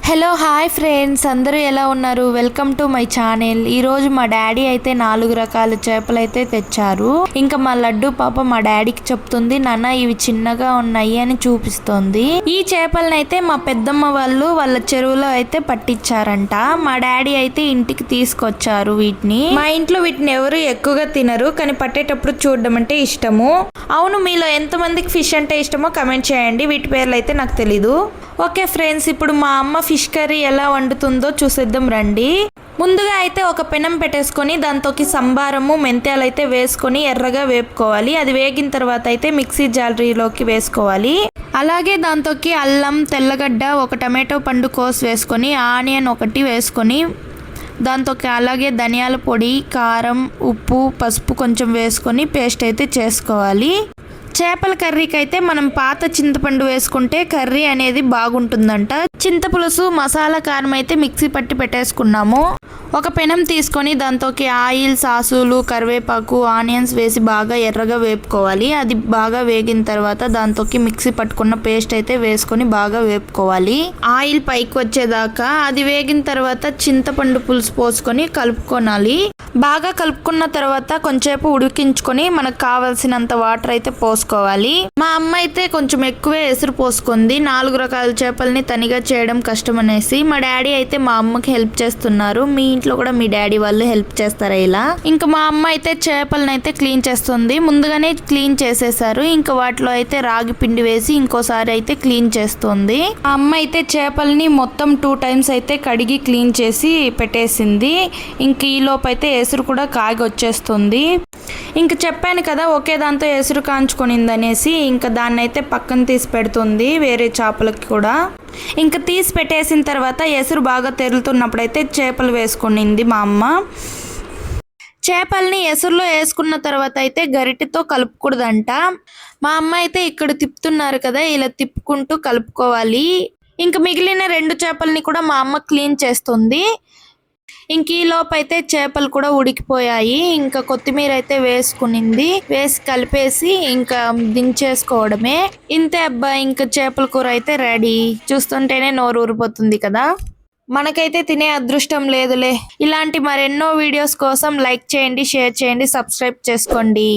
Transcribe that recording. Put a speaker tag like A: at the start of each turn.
A: Hello hi friends, అందరూ ఎలా ఉన్నారు? Welcome to my channel. ఈ రోజు మా డాడీ అయితే 4 రకాల చేపలు అయితే తెచ్చారు. ఇంకా మా లడ్డు పాప మా డాడీకి చెప్తుంది, నాన్న ఇవి చిన్నగా ఉన్నాయి అని చూపిస్తోంది. ఈ చేపలను అయితే మా పెద్దమ్మ వాళ్ళ చెరువులో అయితే పట్టించారంట. మా డాడీ అయితే ఇంటికి తీసుకొచ్చారు వీటిని. మా ఇంట్లో వీటిని ఎవరు ఎక్కువగా తినరు, కానీ పట్టేటప్పుడు చూడడం అంటే ఇష్టము. అవును, మీలో ఎంతమందికి ఫిష్ అంటే ఇష్టమో కమెంట్ చేయండి. వీటి పేర్లు అయితే నాకు తెలీదు. ఓకే ఫ్రెండ్స్, ఇప్పుడు మా అమ్మ ఫిష్ కర్రీ ఎలా వండుతుందో చూసేద్దాం రండి. ముందుగా అయితే ఒక పెనం పెట్టేసుకొని దాంతోకి సంబారము మెంతాలు అయితే వేసుకొని ఎర్రగా వేపుకోవాలి. అది వేగిన తర్వాత అయితే మిక్సీ జాలరీలోకి వేసుకోవాలి. అలాగే దాంతోకి అల్లం, తెల్లగడ్డ, ఒక టమాటో పండు కోసి వేసుకొని ఆనియన్ ఒకటి వేసుకొని దాంతోకి అలాగే ధనియాల పొడి, కారం, ఉప్పు, పసుపు కొంచెం వేసుకొని పేస్ట్ అయితే చేసుకోవాలి. చేపల కర్రీకి అయితే మనం పాత చింతపండు వేసుకుంటే కర్రీ అనేది బాగుంటుందంట. చింతపులుసు, మసాలా, కారం అయితే మిక్సీ పట్టి పెట్టేసుకున్నాము. ఒక పెనం తీసుకొని దాంతోకి ఆయిల్, సాసులు, కరివేపాకు, ఆనియన్స్ వేసి బాగా ఎర్రగా వేపుకోవాలి. అది బాగా వేగిన తర్వాత దాంతోకి మిక్సీ పట్టుకున్న పేస్ట్ అయితే వేసుకొని బాగా వేపుకోవాలి. ఆయిల్ పైకి వచ్చేదాకా. అది వేగిన తర్వాత చింతపండు పులుసు పోసుకొని కలుపుకోనాలి. బాగా కలుపుకున్న తర్వాత కొంచెంసేపు ఉడికించుకొని మనకు కావాల్సినంత వాటర్ అయితే పోసుకోవాలి. మా అమ్మ అయితే కొంచెం ఎక్కువే ఎసురు పోసుకుంది. 4 రకాల చేపల్ని తనిగా చేయడం కష్టం అనేసి. మా డాడీ అయితే మా అమ్మకి హెల్ప్ చేస్తున్నారు. మీ ఇంట్లో కూడా మీ డాడీ వాళ్ళు హెల్ప్ చేస్తారా ఇలా? ఇంకా మా అమ్మ అయితే చేపలను అయితే క్లీన్ చేస్తుంది. ముందుగానే క్లీన్ చేసేసారు. ఇంకా వాటిలో అయితే రాగి పిండి వేసి ఇంకోసారి అయితే క్లీన్ చేస్తుంది. మా అమ్మ అయితే చేపల్ని మొత్తం 2 టైమ్స్ అయితే కడిగి క్లీన్ చేసి పెట్టేసింది. ఇంక ఈ లోపు అయితే ఎసురు కూడా కాగి వచ్చేస్తుంది. ఇంక చెప్పాను కదా ఒకే దాంతో ఎసురు కాంచుకొనింది అనేసి. ఇంకా దాన్ని అయితే పక్కన తీసి పెడుతుంది వేరే చేపలకి కూడా. ఇంకా తీసి పెట్టేసిన తర్వాత ఎసురు బాగా తెరులుతున్నప్పుడైతే చేపలు వేసుకునింది మా అమ్మ. చేపల్ని ఎసురులో వేసుకున్న తర్వాత అయితే గరిటెతో కలుపుకూడదంట. మా అమ్మ అయితే ఇక్కడ తిప్పుతున్నారు కదా, ఇలా తిప్పుకుంటూ కలుపుకోవాలి. ఇంకా మిగిలిన 2 చేపల్ని కూడా మా అమ్మ క్లీన్ చేస్తుంది. ఇంక ఈ లోపు అయితే చేపలు కూడా ఉడికిపోయాయి. ఇంకా కొత్తిమీర అయితే వేసుకునింది. వేసి కలిపేసి ఇంకా దించేసుకోవడమే. ఇంతే అబ్బా, ఇంకా చేపల కూర అయితే రెడీ. చూస్తుంటేనే నోరు ఊరిపోతుంది కదా. మనకైతే తినే అదృష్టం లేదులే. ఇలాంటి మరెన్నో వీడియోస్ కోసం లైక్ చేయండి, షేర్ చేయండి, సబ్స్క్రైబ్ చేసుకోండి.